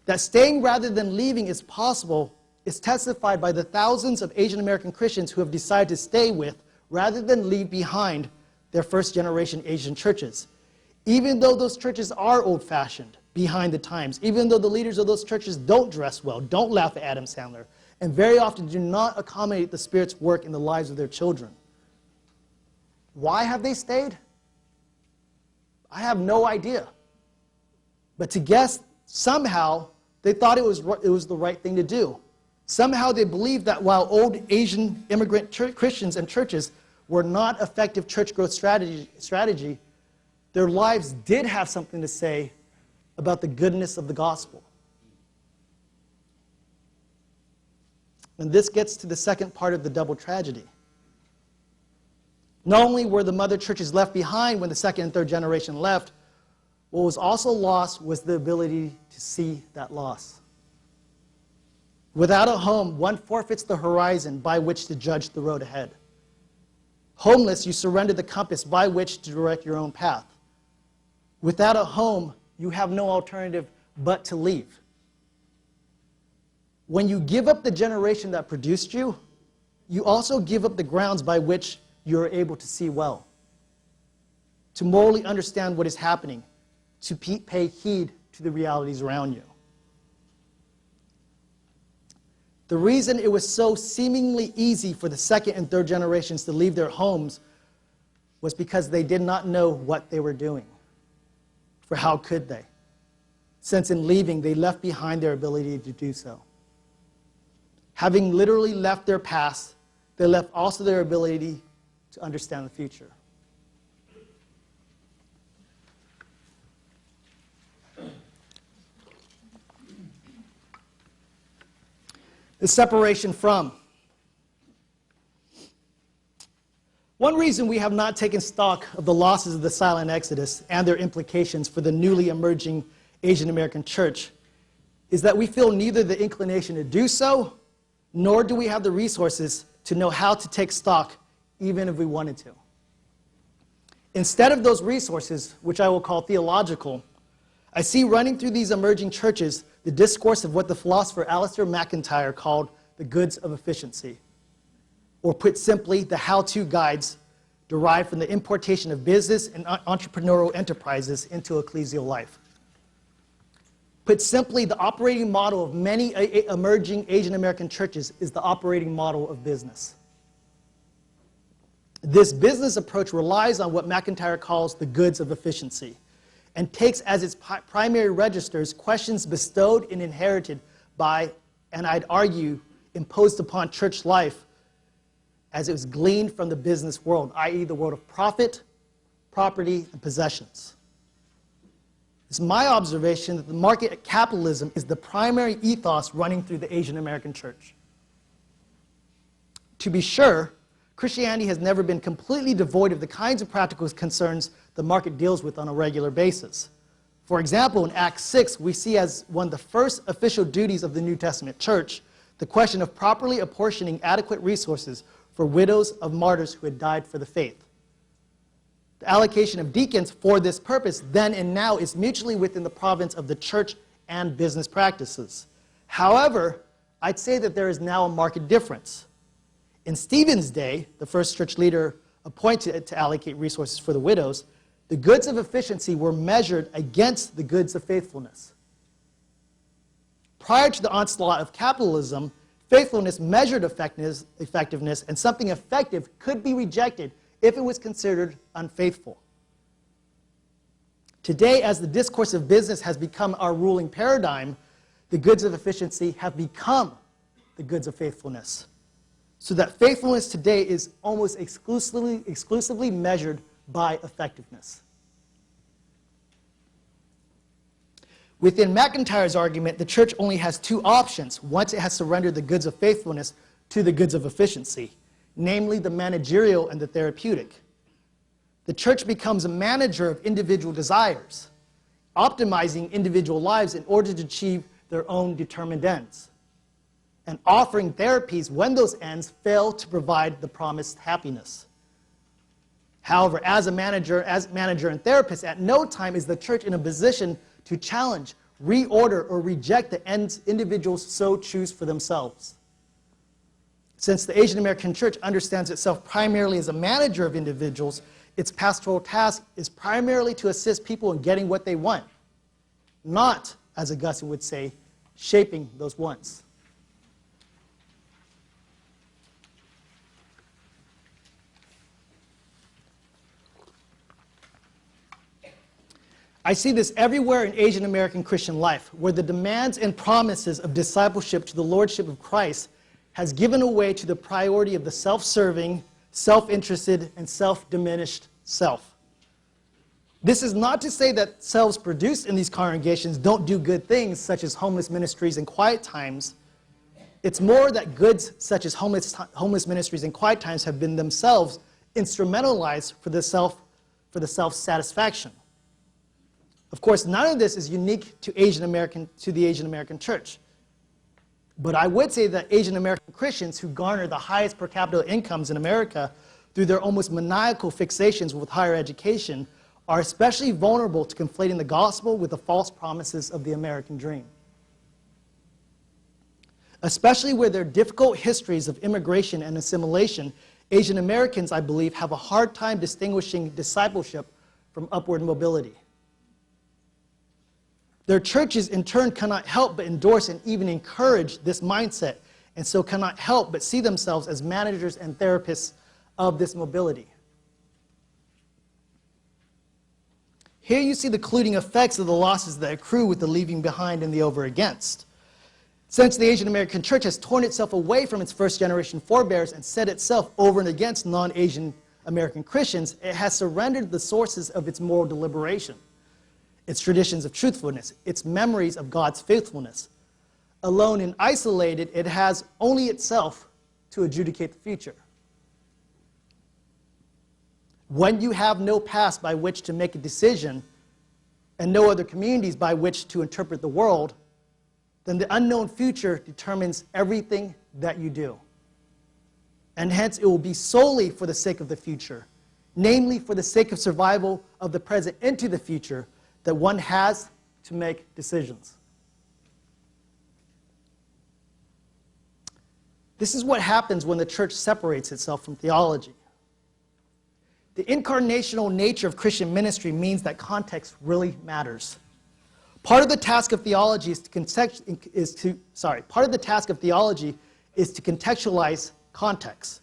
That staying rather than leaving is possible is testified by the thousands of Asian American Christians who have decided to stay with rather than leave behind their first generation Asian churches. Even though those churches are old-fashioned, behind the times, even though the leaders of those churches don't dress well, don't laugh at Adam Sandler, and very often do not accommodate the Spirit's work in the lives of their children. Why have they stayed? I have no idea. But to guess, somehow, they thought it was the right thing to do. Somehow they believed that while old Asian immigrant Christians and churches were not effective church growth strategy, their lives did have something to say about the goodness of the gospel. And this gets to the second part of the double tragedy. Not only were the mother churches left behind when the second and third generation left, what was also lost was the ability to see that loss. Without a home, one forfeits the horizon by which to judge the road ahead. Homeless, you surrender the compass by which to direct your own path. Without a home, you have no alternative but to leave. When you give up the generation that produced you, you also give up the grounds by which you are able to see well, to morally understand what is happening, to pay heed to the realities around you. The reason it was so seemingly easy for the second and third generations to leave their homes was because they did not know what they were doing. For how could they? Since in leaving, they left behind their ability to do so. Having literally left their past, they left also their ability to understand the future. The separation from. One reason we have not taken stock of the losses of the silent exodus and their implications for the newly emerging Asian American church is that we feel neither the inclination to do so, nor do we have the resources to know how to take stock, even if we wanted to. Instead of those resources, which I will call theological, I see running through these emerging churches the discourse of what the philosopher Alistair McIntyre called the goods of efficiency, or put simply, the how-to guides derived from the importation of business and entrepreneurial enterprises into ecclesial life. Put simply, the operating model of many emerging Asian American churches is the operating model of business. This business approach relies on what McIntyre calls the goods of efficiency, and takes as its primary registers questions bestowed and inherited by, and I'd argue, imposed upon church life as it was gleaned from the business world, i.e. the world of profit, property, and possessions. It's my observation that the market capitalism is the primary ethos running through the Asian American church. To be sure, Christianity has never been completely devoid of the kinds of practical concerns the market deals with on a regular basis. For example, in Acts 6, we see as one of the first official duties of the New Testament church the question of properly apportioning adequate resources for widows of martyrs who had died for the faith. The allocation of deacons for this purpose then and now is mutually within the province of the church and business practices. However, I'd say that there is now a marked difference. In Stephen's day, the first church leader appointed to allocate resources for the widows, the goods of efficiency were measured against the goods of faithfulness. Prior to the onslaught of capitalism, faithfulness measured effectiveness, and something effective could be rejected if it was considered unfaithful. Today, as the discourse of business has become our ruling paradigm, the goods of efficiency have become the goods of faithfulness. So that faithfulness today is almost exclusively measured by effectiveness. Within McIntyre's argument, the church only has two options once it has surrendered the goods of faithfulness to the goods of efficiency, namely the managerial and the therapeutic. The church becomes a manager of individual desires, optimizing individual lives in order to achieve their own determined ends, and offering therapies when those ends fail to provide the promised happiness. However, as manager and therapist, at no time is the church in a position to challenge, reorder, or reject the ends individuals so choose for themselves. Since the Asian American church understands itself primarily as a manager of individuals, its pastoral task is primarily to assist people in getting what they want, not, as Augustine would say, shaping those wants. I see this everywhere in Asian American Christian life, where the demands and promises of discipleship to the Lordship of Christ has given way to the priority of the self-serving, self-interested, and self-diminished self. This is not to say that selves produced in these congregations don't do good things, such as homeless ministries and quiet times. It's more that goods such as homeless ministries and quiet times have been themselves instrumentalized for the self-satisfaction. Of course, none of this is unique to the Asian American church. But I would say that Asian American Christians who garner the highest per capita incomes in America through their almost maniacal fixations with higher education are especially vulnerable to conflating the gospel with the false promises of the American dream. Especially with their difficult histories of immigration and assimilation, Asian Americans, I believe, have a hard time distinguishing discipleship from upward mobility. Their churches, in turn, cannot help but endorse and even encourage this mindset, and so cannot help but see themselves as managers and therapists of this mobility. Here you see the colluding effects of the losses that accrue with the leaving behind and the over against. Since the Asian American church has torn itself away from its first generation forebears and set itself over and against non-Asian American Christians, it has surrendered the sources of its moral deliberation, its traditions of truthfulness, its memories of God's faithfulness. Alone and isolated, it has only itself to adjudicate the future. When you have no past by which to make a decision and no other communities by which to interpret the world, then the unknown future determines everything that you do. And hence it will be solely for the sake of the future, namely for the sake of survival of the present into the future, that one has to make decisions. This is what happens when the church separates itself from theology. The incarnational nature of Christian ministry means that context really matters. Part of the task of theology is to contextualize context,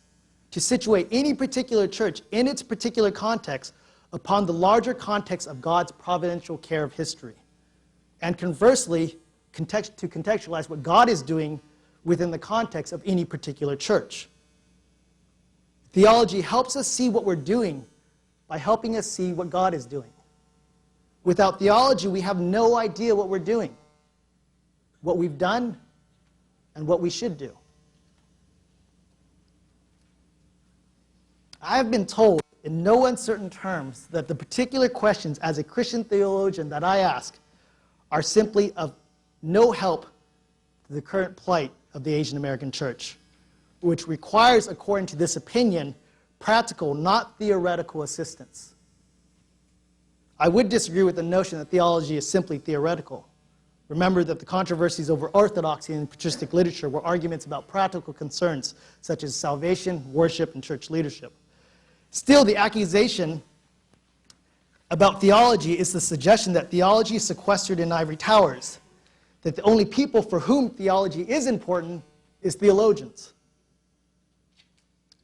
to situate any particular church in its particular context upon the larger context of God's providential care of history, and conversely, to contextualize what God is doing within the context of any particular church. Theology helps us see what we're doing by helping us see what God is doing. Without theology, we have no idea what we're doing, what we've done, and what we should do. I have been told in no uncertain terms that the particular questions as a Christian theologian that I ask are simply of no help to the current plight of the Asian American church, which requires, according to this opinion, practical, not theoretical assistance. I would disagree with the notion that theology is simply theoretical. Remember that the controversies over orthodoxy in patristic literature were arguments about practical concerns such as salvation, worship, and church leadership. Still, the accusation about theology is the suggestion that theology is sequestered in ivory towers, that the only people for whom theology is important is theologians.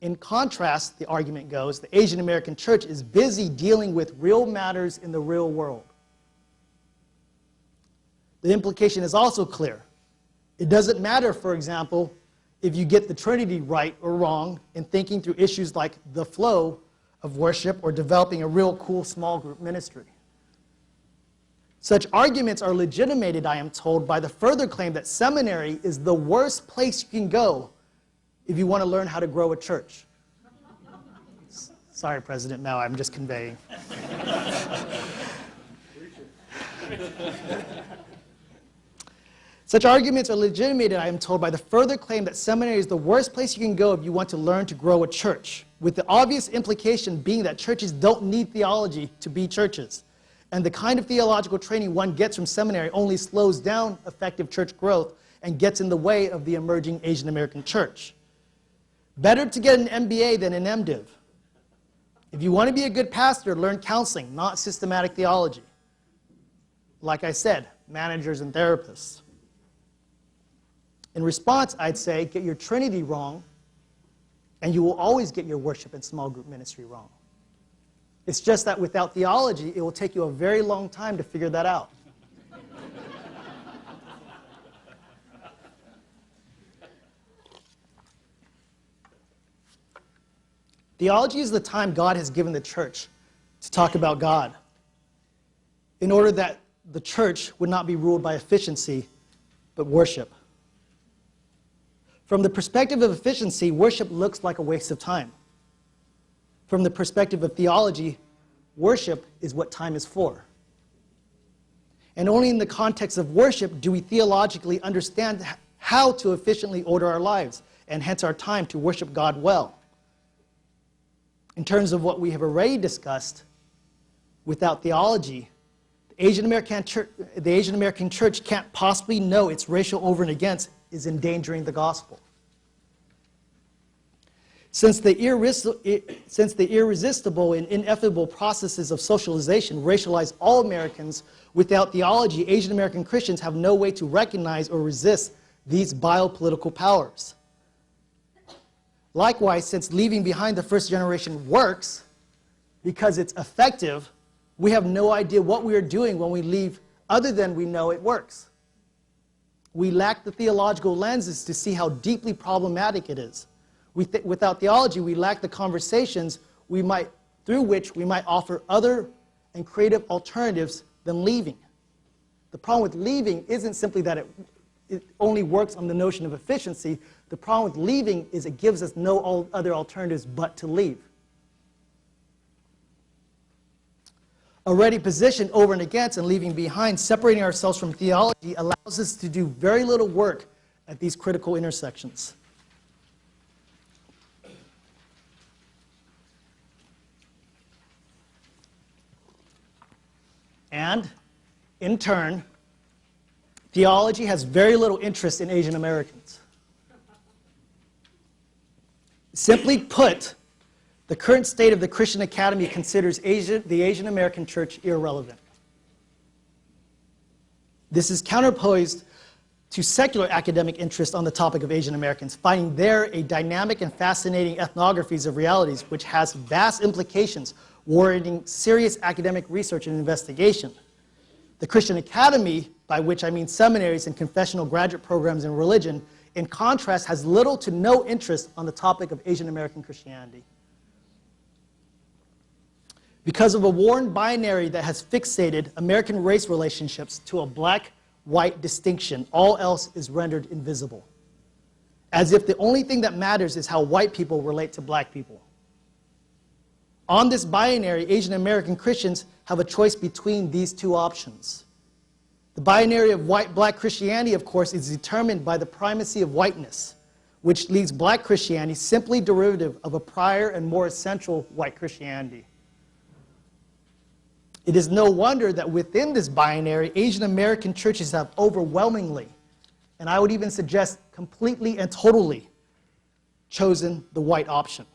In contrast, the argument goes, the Asian American church is busy dealing with real matters in the real world. The implication is also clear. It doesn't matter, for example, if you get the Trinity right or wrong in thinking through issues like the flow of worship or developing a real cool small group ministry. Such arguments are legitimated, I am told, by the further claim that seminary is the worst place you can go if you want to learn how to grow a church. Sorry, President Mao, I'm just conveying. Such arguments are legitimated, I am told, by the further claim that seminary is the worst place you can go if you want to learn to grow a church, with the obvious implication being that churches don't need theology to be churches, and the kind of theological training one gets from seminary only slows down effective church growth and gets in the way of the emerging Asian American church. Better to get an MBA than an MDiv. If you want to be a good pastor, learn counseling, not systematic theology. Like I said, managers and therapists. In response, I'd say, get your Trinity wrong, and you will always get your worship and small group ministry wrong. It's just that without theology, it will take you a very long time to figure that out. Theology is the time God has given the church to talk about God, in order that the church would not be ruled by efficiency, but worship. From the perspective of efficiency, worship looks like a waste of time. From the perspective of theology, worship is what time is for. And only in the context of worship do we theologically understand how to efficiently order our lives, and hence our time to worship God well. In terms of what we have already discussed, without theology, the Asian American church can't possibly know its racial over and against is endangering the gospel. Since the irresistible and ineffable processes of socialization racialize all Americans, without theology, Asian American Christians have no way to recognize or resist these biopolitical powers. Likewise, since leaving behind the first generation works because it's effective, we have no idea what we are doing when we leave other than we know it works. We lack the theological lenses to see how deeply problematic it is. Without theology, we lack the conversations through which we might offer other and creative alternatives than leaving. The problem with leaving isn't simply that it only works on the notion of efficiency. The problem with leaving is it gives us no other alternatives but to leave. Already positioned over and against and leaving behind, separating ourselves from theology allows us to do very little work at these critical intersections. And, in turn, theology has very little interest in Asian Americans. Simply put, the current state of the Christian Academy considers the Asian American church irrelevant. This is counterposed to secular academic interest on the topic of Asian Americans, finding there a dynamic and fascinating ethnographies of realities which has vast implications warranting serious academic research and investigation. The Christian Academy, by which I mean seminaries and confessional graduate programs in religion, in contrast, has little to no interest on the topic of Asian American Christianity. Because of a worn binary that has fixated American race relationships to a black-white distinction, all else is rendered invisible, as if the only thing that matters is how white people relate to black people. On this binary, Asian American Christians have a choice between these two options. The binary of white-black Christianity, of course, is determined by the primacy of whiteness, which leaves black Christianity simply derivative of a prior and more essential white Christianity. It is no wonder that within this binary, Asian American churches have overwhelmingly, and I would even suggest completely and totally, chosen the white option.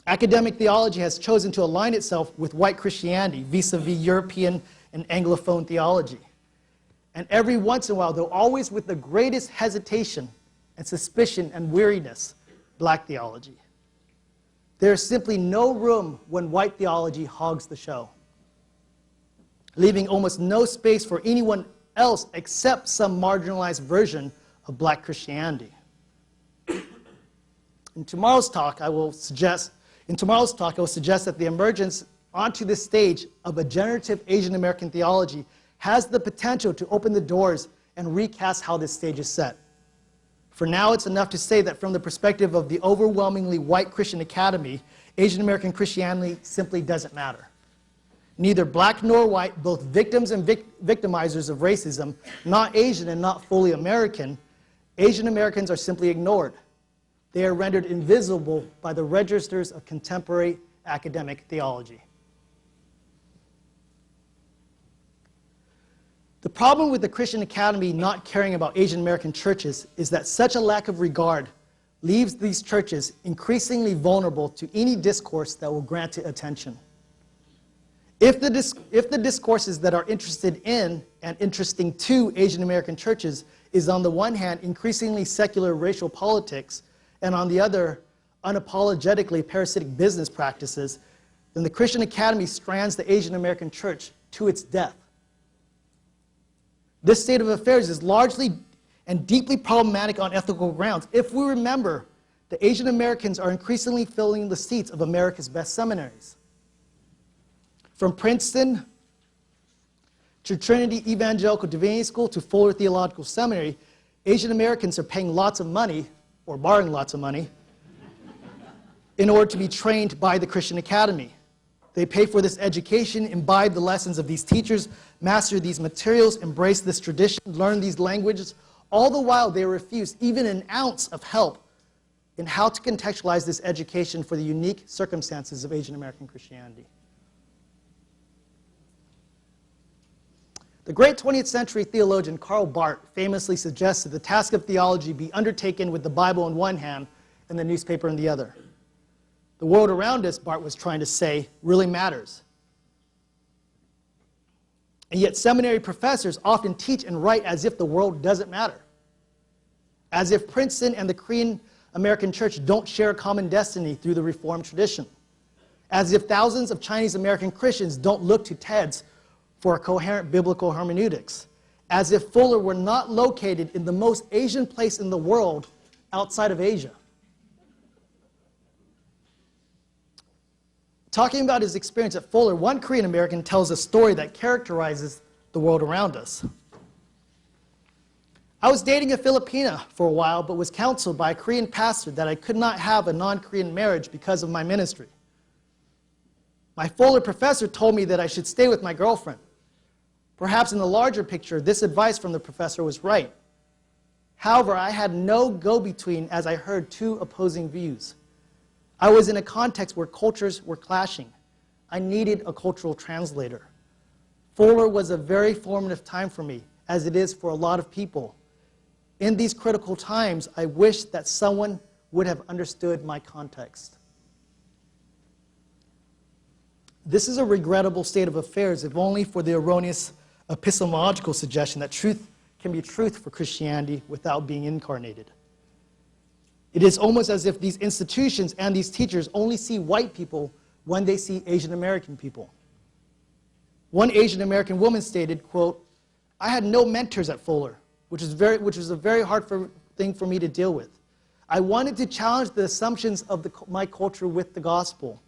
Academic theology has chosen to align itself with white Christianity vis-a-vis European and Anglophone theology. And every once in a while, though always with the greatest hesitation and suspicion and weariness, black theology. There is simply no room when white theology hogs the show, leaving almost no space for anyone else except some marginalized version of black Christianity. In tomorrow's talk, I will suggest that the emergence onto this stage of a generative Asian American theology has the potential to open the doors and recast how this stage is set. For now, it's enough to say that from the perspective of the overwhelmingly white Christian academy, Asian American Christianity simply doesn't matter. Neither black nor white, both victims and victimizers of racism, not Asian and not fully American, Asian Americans are simply ignored. They are rendered invisible by the registers of contemporary academic theology. The problem with the Christian academy not caring about Asian American churches is that such a lack of regard leaves these churches increasingly vulnerable to any discourse that will grant it attention. If the discourses that are interested in and interesting to Asian American churches is on the one hand increasingly secular racial politics and on the other unapologetically parasitic business practices, then the Christian academy strands the Asian American church to its death. This state of affairs is largely and deeply problematic on ethical grounds. If we remember, the Asian Americans are increasingly filling the seats of America's best seminaries. From Princeton to Trinity Evangelical Divinity School to Fuller Theological Seminary, Asian Americans are paying lots of money, or borrowing lots of money, in order to be trained by the Christian academy. They pay for this education, imbibe the lessons of these teachers, master these materials, embrace this tradition, learn these languages. All the while, they refuse even an ounce of help in how to contextualize this education for the unique circumstances of Asian American Christianity. The great 20th century theologian Karl Barth famously suggested the task of theology be undertaken with the Bible in one hand and the newspaper in the other. The world around us, Barth was trying to say, really matters. And yet seminary professors often teach and write as if the world doesn't matter. As if Princeton and the Korean American church don't share a common destiny through the Reformed tradition. As if thousands of Chinese American Christians don't look to TEDs for a coherent biblical hermeneutics. As if Fuller were not located in the most Asian place in the world outside of Asia. Talking about his experience at Fuller, one Korean American tells a story that characterizes the world around us. I was dating a Filipina for a while, but was counseled by a Korean pastor that I could not have a non-Korean marriage because of my ministry. My Fuller professor told me that I should stay with my girlfriend. Perhaps in the larger picture, this advice from the professor was right. However, I had no go-between as I heard two opposing views. I was in a context where cultures were clashing. I needed a cultural translator. Fuller was a very formative time for me, as it is for a lot of people. In these critical times, I wish that someone would have understood my context. This is a regrettable state of affairs, if only for the erroneous epistemological suggestion that truth can be truth for Christianity without being incarnated. It is almost as if these institutions and these teachers only see white people when they see Asian American people. One Asian American woman stated, quote, "I had no mentors at Fuller, which was a very hard thing for me to deal with. I wanted to challenge the assumptions of my culture with the gospel,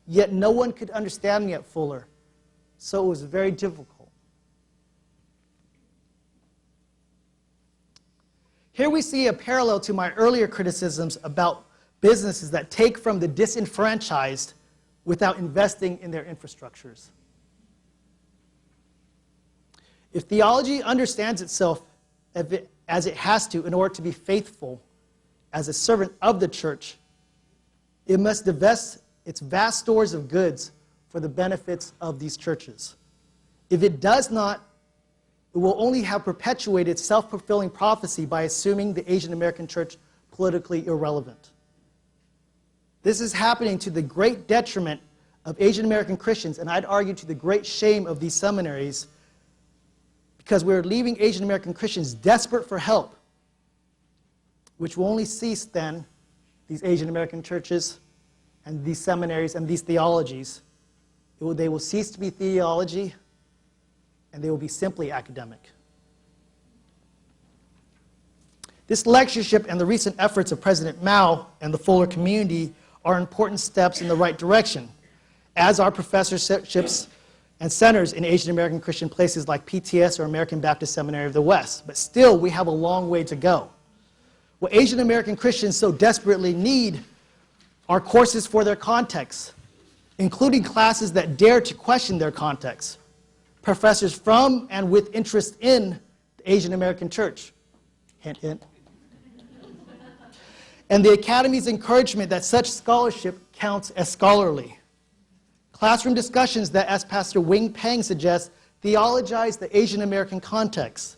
yet no one could understand me at Fuller, so it was very difficult." Here we see a parallel to my earlier criticisms about businesses that take from the disenfranchised without investing in their infrastructures. If theology understands itself as it has to in order to be faithful as a servant of the church, it must divest its vast stores of goods for the benefits of these churches. If it does not, it will only have perpetuated self-fulfilling prophecy by assuming the Asian American church politically irrelevant. This is happening to the great detriment of Asian American Christians, and I'd argue to the great shame of these seminaries, because we're leaving Asian American Christians desperate for help, which will only cease then, these Asian American churches and these seminaries and these theologies. They will cease to be theology, and they will be simply academic. This lectureship and the recent efforts of President Mao and the Fuller community are important steps in the right direction, as are professorships and centers in Asian American Christian places like PTS or American Baptist Seminary of the West. But still, we have a long way to go. What Asian American Christians so desperately need are courses for their context, including classes that dare to question their context. Professors from and with interest in the Asian American church. Hint, hint. And the Academy's encouragement that such scholarship counts as scholarly. Classroom discussions that, as Pastor Wing Pang suggests, theologize the Asian American context.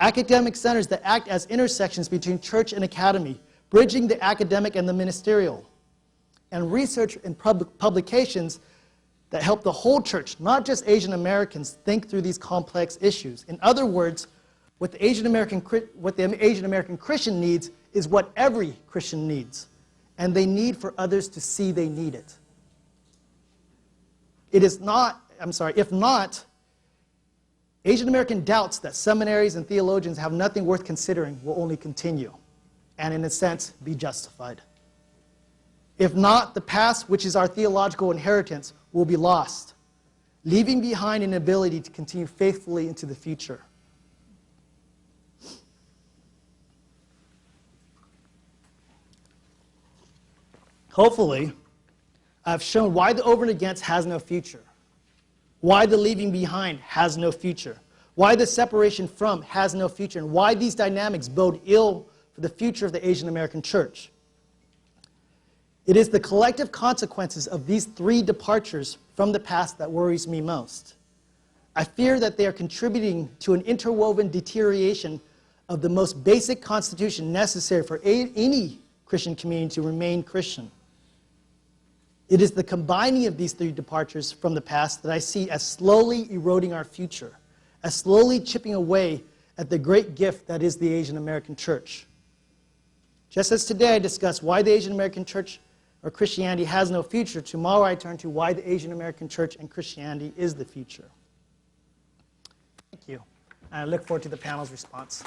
Academic centers that act as intersections between church and academy, bridging the academic and the ministerial. And research and publications that help the whole church, not just Asian Americans, think through these complex issues. In other words, what the Asian American Christian needs is what every Christian needs, and they need for others to see they need it. If not, Asian American doubts that seminaries and theologians have nothing worth considering will only continue, and in a sense, be justified. If not, the past, which is our theological inheritance, will be lost, leaving behind an ability to continue faithfully into the future. Hopefully, I've shown why the over and against has no future, why the leaving behind has no future, why the separation from has no future, and why these dynamics bode ill for the future of the Asian American church. It is the collective consequences of these three departures from the past that worries me most. I fear that they are contributing to an interwoven deterioration of the most basic constitution necessary for any Christian community to remain Christian. It is the combining of these three departures from the past that I see as slowly eroding our future, as slowly chipping away at the great gift that is the Asian American church. Just as today I discussed why the Asian American church or Christianity has no future, tomorrow I turn to why the Asian American church and Christianity is the future. Thank you. I look forward to the panel's response.